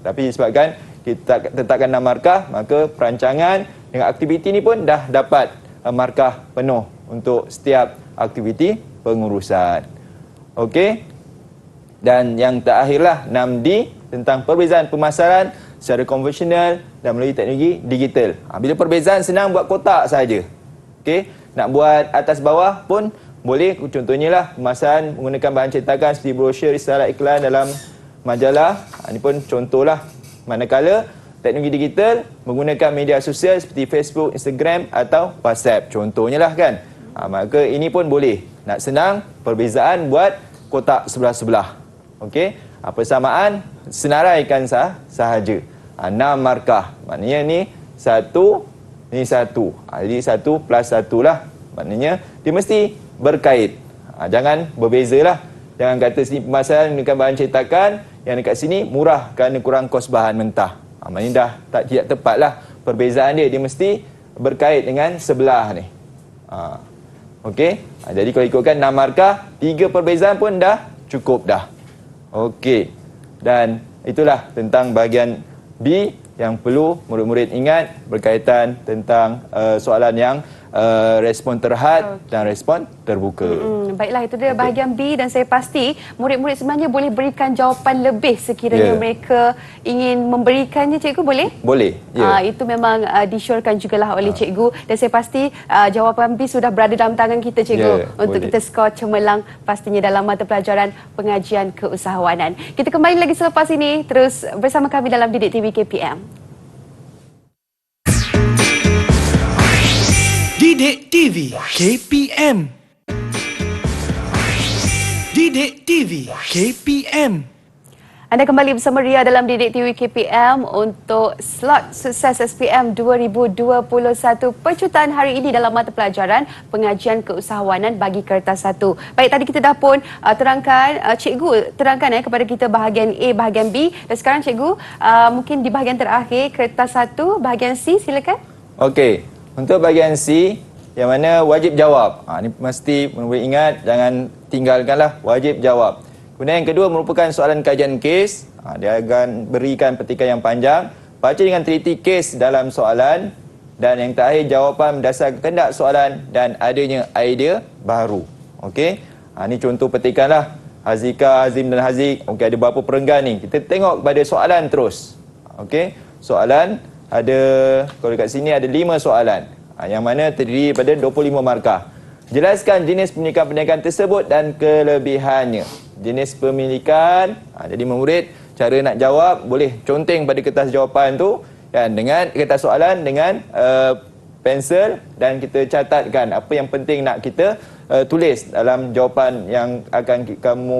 C: Tapi sebabkan kita tetapkan 6 markah, maka perancangan dengan aktiviti ni pun dah dapat markah penuh untuk setiap aktiviti pengurusan. Okey. Dan yang terakhirlah 6D tentang perbezaan pemasaran secara konvensional dan melalui teknologi digital. Bila perbezaan senang buat kotak saja. Okey, nak buat atas bawah pun boleh. Contohnya lah pemasaran menggunakan bahan cetakan seperti brosur, risalah, iklan dalam majalah. Ini pun contohlah. Manakala teknologi digital menggunakan media sosial seperti Facebook, Instagram atau WhatsApp. Contohnya lah kan. Maka ini pun boleh. Nak senang, perbezaan buat kotak sebelah-sebelah. Okey, persamaan senaraikan sahaja. 6 markah. Maknanya ni 1, ni 1. Jadi 1 plus 1 lah. Maknanya dia mesti berkait. Jangan berbezalah. Jangan kata sini pemasaran menggunakan bahan cetakan, yang dekat sini murah kerana kurang kos bahan mentah. Maknanya dah tidak tepat lah. Perbezaan dia mesti berkait dengan sebelah ni. Okey, jadi kalau ikutkan 6 markah, 3 perbezaan pun dah cukup dah. Okey, dan itulah tentang bahagian B yang perlu murid-murid ingat berkaitan tentang soalan yang respon terhad dan respon terbuka.
B: Baiklah, itu dia bahagian B, dan saya pasti murid-murid sebenarnya boleh berikan jawapan lebih sekiranya mereka ingin memberikannya, cikgu, boleh?
C: Boleh, ya.
B: Itu memang disyorkan jugalah oleh cikgu, dan saya pasti jawapan B sudah berada dalam tangan kita, cikgu, untuk
C: boleh.
B: kita skor cemerlang pastinya dalam mata pelajaran pengajian keusahawanan. Kita kembali lagi selepas ini, terus bersama kami dalam Didik TV KPM.
A: Didik TV KPM. Didik TV KPM.
B: Anda kembali bersama Ria dalam Didik TV KPM untuk slot sukses SPM 2021 pecutaan hari ini dalam mata pelajaran pengajian keusahawanan bagi kertas 1. Baik, tadi kita dah pun terangkan, cikgu terangkan kepada kita bahagian A, bahagian B, dan sekarang cikgu mungkin di bahagian terakhir kertas 1, bahagian C, silakan.
C: Okey, untuk bahagian C yang mana wajib jawab. Ini mesti murid ingat, jangan tinggalkanlah, wajib jawab. Kemudian yang kedua merupakan soalan kajian kes. Dia akan berikan petikan yang panjang. Baca dengan teliti kes dalam soalan. Dan yang terakhir, jawapan berdasarkan kehendak soalan dan adanya idea baru. Okey. Ini contoh petikan lah. Hazika, Hazim dan Hazik. Okey, ada berapa perenggan ni? Kita tengok kepada soalan terus. Okey. Soalan ada, kalau dekat sini ada 5 soalan. Yang mana terdiri daripada 25 markah. Jelaskan jenis pemilikan tersebut dan kelebihannya. Jenis pemilikan, jadi murid cara nak jawab boleh conteng pada kertas jawapan tu kan, dengan kertas soalan dengan pensel, dan kita catatkan apa yang penting nak kita tulis dalam jawapan yang akan kamu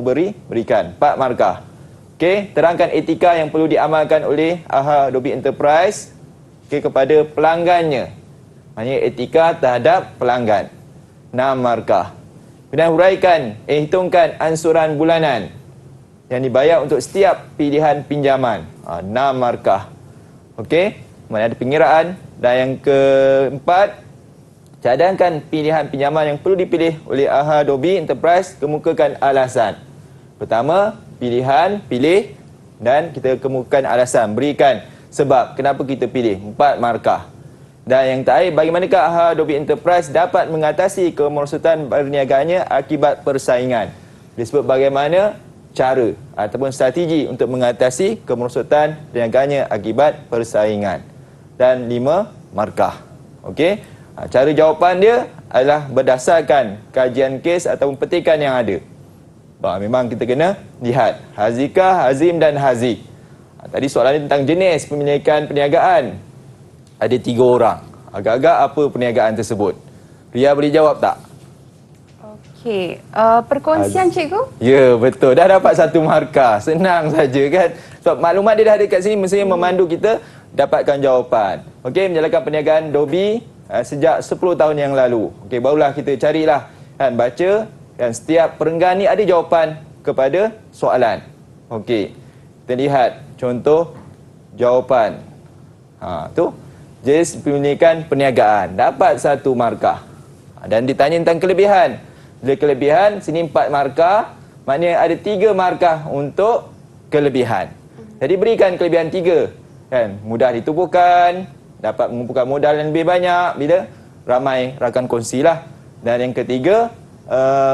C: berikan. 4 markah. Okey, terangkan etika yang perlu diamalkan oleh AHA Adobe Enterprise kepada pelanggannya. Maksudnya etika terhadap pelanggan. 6 markah. Kemudian huraikan, hitungkan ansuran bulanan yang dibayar untuk setiap pilihan pinjaman. 6 markah. Okey, kemudian ada pengiraan. Dan yang keempat, cadangkan pilihan pinjaman yang perlu dipilih oleh AHA Adobe Enterprise, kemukakan alasan. Pertama, pilihan, pilih, dan kita kemukakan alasan. Berikan sebab kenapa kita pilih. 4 markah. Dan yang terakhir, bagaimanakah AHA Adobe Enterprise dapat mengatasi kemerosotan perniagaannya akibat persaingan. Disebut bagaimana cara ataupun strategi untuk mengatasi kemerosotan perniagaannya akibat persaingan. Dan 5 markah. Okey. Cara jawapan dia adalah berdasarkan kajian kes ataupun petikan yang ada. Memang kita kena lihat Hazika, Hazim dan Hazik. Tadi soalan ni tentang jenis pemilikan perniagaan. Ada 3 orang. Agak-agak apa perniagaan tersebut? Ria boleh jawab tak?
B: Okey, perkongsian cikgu?
C: Ya, betul. Dah dapat satu markah. Senang saja kan. Sebab maklumat dia dah ada kat sini, mestinya memandu kita dapatkan jawapan. Okey, menjalankan perniagaan Dobi sejak 10 tahun yang lalu. Okey, barulah kita carilah kan, baca dan setiap perenggan ni ada jawapan kepada soalan. Okey. Kita lihat contoh jawapan. Tu jenis pendidikan perniagaan dapat satu markah. Dan ditanya tentang kelebihan. Bila kelebihan, sini 4 markah, maknanya ada 3 markah untuk kelebihan. Jadi berikan kelebihan 3. Kan? Mudah ditubuhkan, dapat mengumpulkan modal yang lebih banyak bila ramai rakan kongsilah. Dan yang ketiga,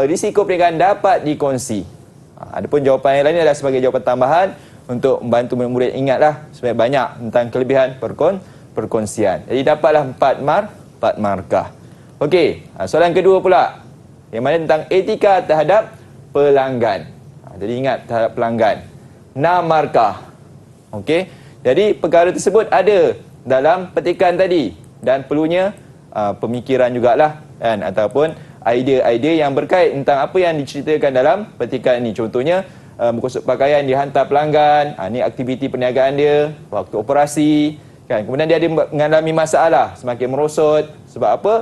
C: risiko perniagaan dapat dikongsi. Adapun jawapan yang lain adalah sebagai jawapan tambahan untuk membantu murid-murid ingatlah sebanyak banyak tentang kelebihan perkongsian. Jadi dapatlah 4 markah. Okey, soalan kedua pula. Yang mana tentang etika terhadap pelanggan. Jadi ingat terhadap pelanggan. 6 markah. Okey. Jadi perkara tersebut ada dalam petikan tadi dan perlunya pemikiran jugalah kan, ataupun idea-idea yang berkait tentang apa yang diceritakan dalam petikan ini. Contohnya berkosok pakaian dihantar pelanggan, ini aktiviti perniagaan dia, waktu operasi kan. Kemudian dia ada mengalami masalah semakin merosot sebab apa?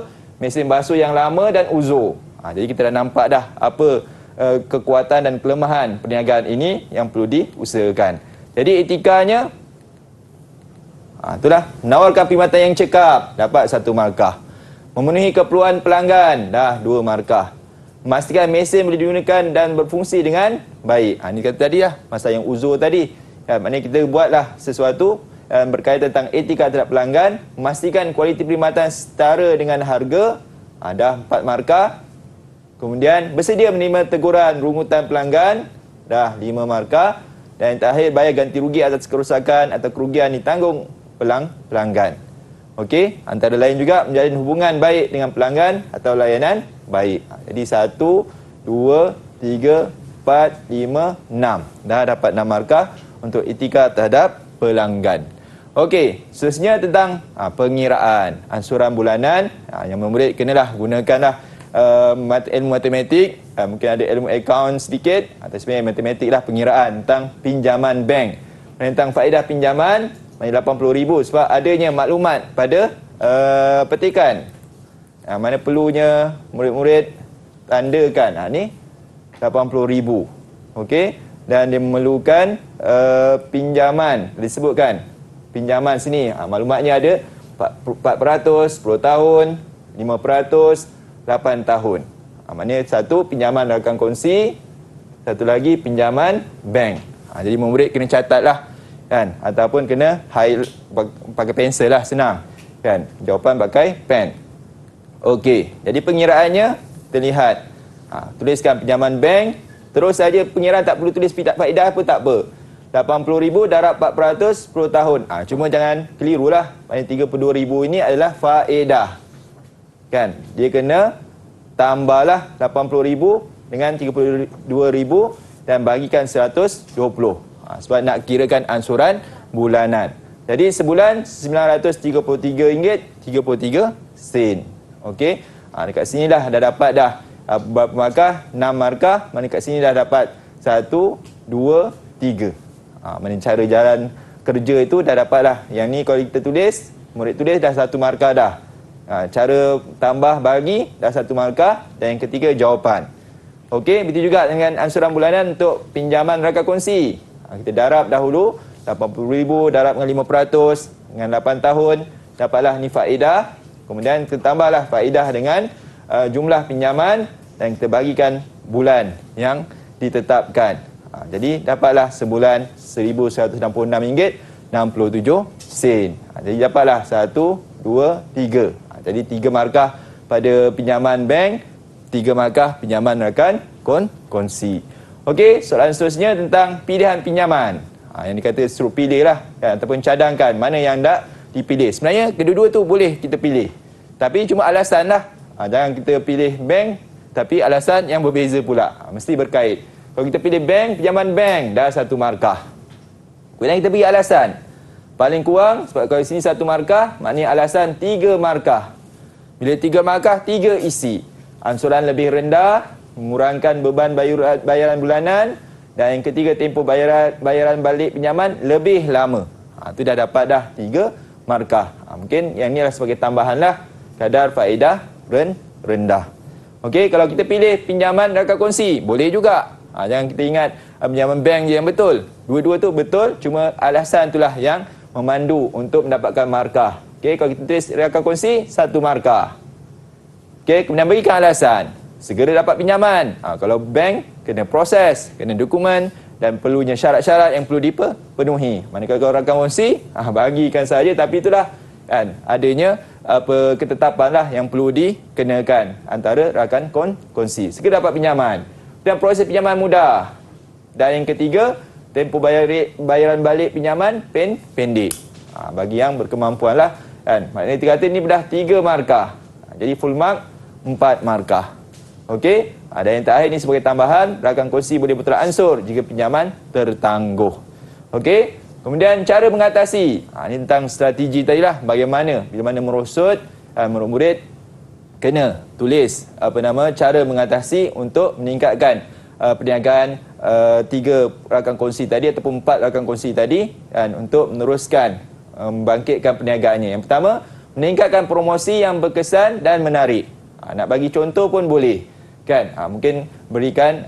C: Mesin basuh yang lama dan uzur. Jadi kita dah nampak dah apa kekuatan dan kelemahan perniagaan ini yang perlu diusahakan. Jadi etikanya, itulah, menawarkan perkhidmatan yang cekap, dapat 1 markah. Memenuhi keperluan pelanggan, dah 2 markah. Memastikan mesin boleh digunakan dan berfungsi dengan baik. Ini kata tadi lah, masa yang uzur tadi. Maknanya kita buatlah sesuatu berkaitan tentang etika terhadap pelanggan, memastikan kualiti perkhidmatan setara dengan harga, dah 4 markah. Kemudian bersedia menerima teguran rungutan pelanggan, dah 5 markah. Dan yang terakhir, bayar ganti rugi atas kerosakan atau kerugian ditanggung pelanggan. Okey, antara lain juga menjalin hubungan baik dengan pelanggan atau layanan baik. Jadi 1, 2, 3, 4, 5, 6. Dah dapat 6 markah untuk etika terhadap pelanggan. Okey, seterusnya tentang pengiraan ansuran bulanan. Yang murid kenalah gunakanlah ilmu matematik, mungkin ada ilmu akaun sedikit, atau sebenarnya matematik lah, pengiraan tentang pinjaman bank. Tentang faedah pinjaman, RM80,000 sebab adanya maklumat pada petikan. Mana perlunya murid-murid tandakan. Ni RM80,000. Okey, dan dia memerlukan pinjaman, disebutkan pinjaman sini. Maklumatnya ada 4%, 10 tahun, 5%, 8 tahun. Maknanya satu pinjaman rakan kongsi, satu lagi pinjaman bank. Jadi murid kena catatlah kan, ataupun kena pakai pensel lah, senang kan. Jawapan pakai pen. Okey, jadi pengiraannya terlihat. Tuliskan pinjaman bank, terus saja pengiraan, tak perlu tulis faedah apa, tak apa. RM80,000 darab 4%, 10 tahun. Cuma jangan kelirulah. Maknanya RM32,000 ini adalah faedah. Kan? Dia kena tambahlah RM80,000 dengan RM32,000 dan bagikan 120. Sebab nak kirakan ansuran bulanan. Jadi sebulan RM933.33. Okey. Dekat sini dah dapat dah berapa markah? 6 markah. Mana kat sini dah dapat 1, 2, 3. Mana cara jalan kerja itu dah dapatlah. Yang ni kalau kita tulis, murid tulis dah 1 markah dah. Cara tambah bagi dah 1 markah. Dan yang ketiga jawapan. Okey, begitu juga dengan ansuran bulanan untuk pinjaman rakan kongsi. Kita darab dahulu RM80,000 darab dengan 5% dengan 8 tahun, dapatlah ni faedah. Kemudian kita tambahlah faedah dengan jumlah pinjaman dan kita bagikan bulan yang ditetapkan. Jadi dapatlah sebulan RM1,166.67. Jadi dapatlah 1, 2, 3. Jadi 3 markah pada pinjaman bank, 3 markah pinjaman rakan kongsi. Okey, soalan seterusnya tentang pilihan pinjaman. Yang dikata suruh pilih lah kan, ataupun cadangkan mana yang tak dipilih. Sebenarnya kedua-dua tu boleh kita pilih. Tapi cuma alasan lah. Jangan kita pilih bank tapi alasan yang berbeza pula. Mesti berkait. Kalau kita pilih bank, pinjaman bank dah 1 markah. Kemudian kita beri alasan. Paling kurang, sebab kalau sini 1 markah, maknanya alasan 3 markah. Bila 3 markah, 3 isi. Ansuran lebih rendah, mengurangkan beban bayaran bulanan, dan yang ketiga tempoh bayaran balik pinjaman lebih lama. Itu dah dapat dah 3 markah. Mungkin yang ni adalah sebagai tambahan lah, kadar faedah rendah. Okey, kalau kita pilih pinjaman rakan kongsi, boleh juga. Jangan kita ingat pinjaman bank je yang betul. Dua-dua tu betul, cuma alasan itulah yang memandu untuk mendapatkan markah. Okey, kalau kita tulis rakan kongsi, 1 markah. Okey, kemudian berikan alasan. Segera dapat pinjaman. Kalau bank, kena proses, kena dokumen dan perlunya syarat-syarat yang perlu dipenuhi. Manakala kalau rakan kongsi, bagikan saja, tapi itulah kan adanya ketetapan lah yang perlu dikenakan antara rakan kongsi. Segera dapat pinjaman. Dan proses pinjaman mudah. Dan yang ketiga, tempoh bayaran balik pinjaman pendek. Bagi yang berkemampuan lah kan. Maknanya kita kata ni dah 3 markah. Jadi full mark 4 markah. Okey, dan yang terakhir ni sebagai tambahan, rakan kongsi boleh berteransur jika pinjaman tertangguh. Okey, kemudian cara mengatasi. Ini tentang strategi tadilah, bagaimana bila mana merosot, murid-murid kena tulis cara mengatasi untuk meningkatkan perniagaan 3 rakan kongsi tadi ataupun 4 rakan kongsi tadi, dan untuk meneruskan membangkitkan perniagaannya. Yang pertama, meningkatkan promosi yang berkesan dan menarik. Nak bagi contoh pun boleh. Kan, mungkin berikan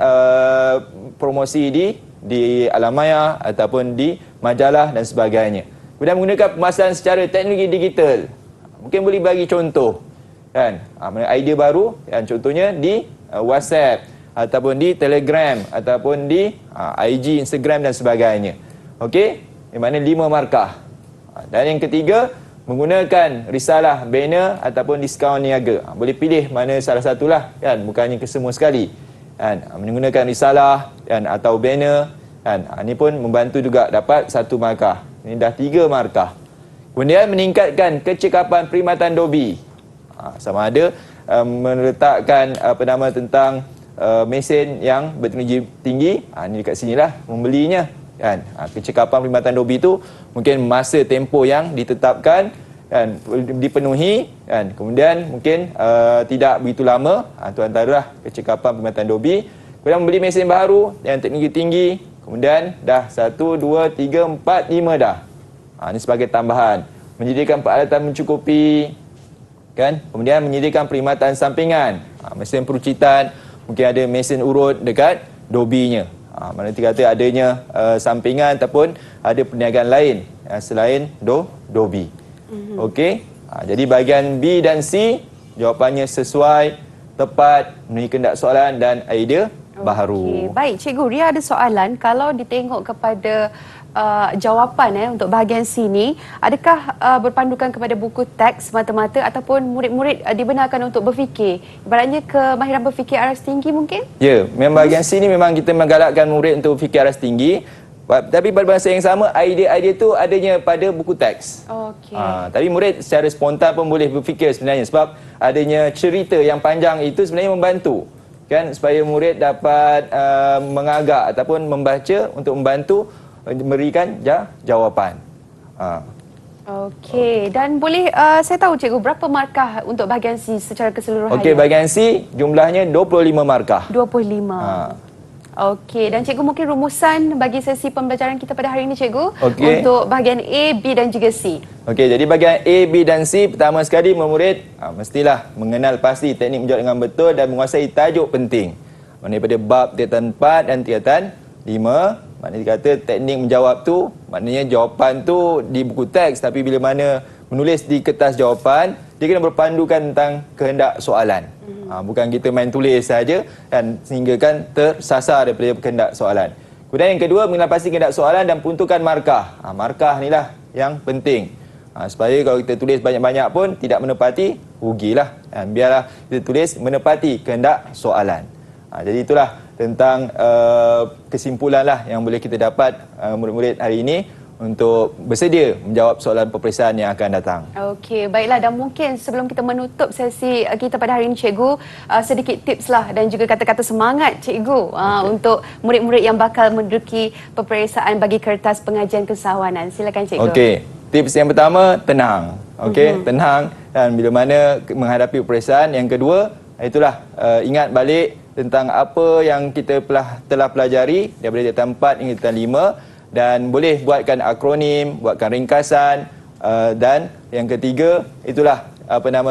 C: promosi di alamaya ataupun di majalah dan sebagainya. Kemudian menggunakan pemasaran secara teknologi digital. Mungkin boleh bagi contoh kan, idea baru, dan contohnya di WhatsApp ataupun di Telegram ataupun di IG, Instagram dan sebagainya. Okey, di mana 5 markah. Dan yang ketiga, menggunakan risalah, banner ataupun diskaun niaga. Boleh pilih mana salah satulah kan, bukannya kesemua sekali. Kan, menggunakan risalah kan, atau banner kan. Ini pun membantu juga dapat 1 markah. Ini dah 3 markah. Kemudian meningkatkan kecekapan perkhidmatan dobi. Sama ada meletakkan tentang mesin yang berteknologi tinggi. Ini dekat sinilah membelinya kan. Kecekapan perkhidmatan dobi itu mungkin masa tempoh yang ditetapkan kan, dipenuhi kan. Kemudian mungkin tidak begitu lama. Itu antaralah kecekapan perkhidmatan dobi. Kemudian membeli mesin baru yang teknologi tinggi. Kemudian dah 1, 2, 3, 4, 5 dah. Ini sebagai tambahan. Menyediakan peralatan mencukupi kan. Kemudian menyediakan perkhidmatan sampingan. Mesin perucitan, mungkin ada mesin urut dekat dobinya. Mana kata adanya sampingan ataupun ada perniagaan lain selain dobi. Okey. Jadi bahagian B dan C jawapannya sesuai, tepat, memenuhi kehendak soalan dan idea baharu.
B: Baik, Cikgu Ria ada soalan. Kalau ditengok kepada jawapan untuk bahagian sini, adakah berpandukan kepada buku teks semata-mata ataupun murid-murid dibenarkan untuk berfikir? Ibaratnya kemahiran berfikir aras tinggi mungkin?
C: Ya, memang bahagian sini memang kita menggalakkan murid untuk fikir aras tinggi. Tapi pada masa yang sama, idea-idea itu adanya pada buku teks.
B: Okey.
C: Tapi murid secara spontan pun boleh berfikir sebenarnya, sebab adanya cerita yang panjang itu sebenarnya membantu kan, supaya murid dapat mengagak ataupun membaca untuk membantu memberikan jawapan.
B: Okey, dan boleh saya tahu Cikgu berapa markah untuk bahagian C secara keseluruhan?
C: Okey, bahagian C jumlahnya 25 markah.
B: 25. Okey, dan Cikgu mungkin rumusan bagi sesi pembelajaran kita pada hari ini Cikgu, untuk bahagian A, B dan juga C. Okey,
C: jadi bahagian A, B dan C, pertama sekali murid mestilah mengenal pasti teknik menjawab dengan betul dan menguasai tajuk penting. Maknanya pada bab tingkatan 4 dan tingkatan 5. Maknanya kata teknik menjawab tu, maknanya jawapan tu di buku teks, tapi bila mana menulis di kertas jawapan, dia kena berpandukan tentang kehendak soalan. Bukan kita main tulis saja dan sehingga kan tersasar daripada kehendak soalan. Kemudian yang kedua, mengenal pasti kehendak soalan dan peruntukan markah. Markah inilah yang penting. Supaya kalau kita tulis banyak-banyak pun tidak menepati, rugilah. Biarlah kita tulis menepati kehendak soalan. Jadi itulah tentang kesimpulan lah yang boleh kita dapat murid-murid hari ini untuk bersedia menjawab soalan peperiksaan yang akan datang.
B: Okey, baiklah, dan mungkin sebelum kita menutup sesi kita pada hari ini Cikgu, sedikit tips lah dan juga kata-kata semangat Cikgu untuk murid-murid yang bakal menduduki peperiksaan bagi kertas pengajian kesawanan. Silakan Cikgu.
C: Okey, tips yang pertama, tenang. Okey, tenang dan bila mana menghadapi peperiksaan. Yang kedua, itulah ingat balik tentang apa yang kita telah pelajari daripada tingkatan 4 hingga tingkatan 5, dan boleh buatkan akronim, buatkan ringkasan, dan yang ketiga itulah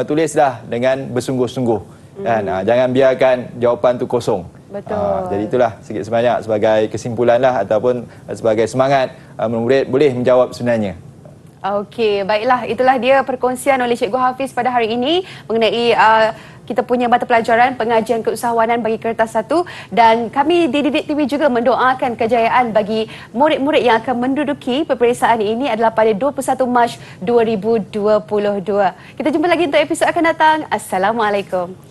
C: tulislah dengan bersungguh-sungguh. Kan? Jangan biarkan jawapan tu kosong.
B: Betul.
C: Jadi itulah sikit sebanyak sebagai kesimpulan lah, ataupun sebagai semangat murid boleh menjawab sebenarnya.
B: Okey, baiklah. Itulah dia perkongsian oleh Cikgu Hafiz pada hari ini mengenai kita punya mata pelajaran pengajian keusahawanan bagi kertas 1, dan kami di Didik TV juga mendoakan kejayaan bagi murid-murid yang akan menduduki peperiksaan ini adalah pada 21 Mac 2022. Kita jumpa lagi untuk episod akan datang. Assalamualaikum.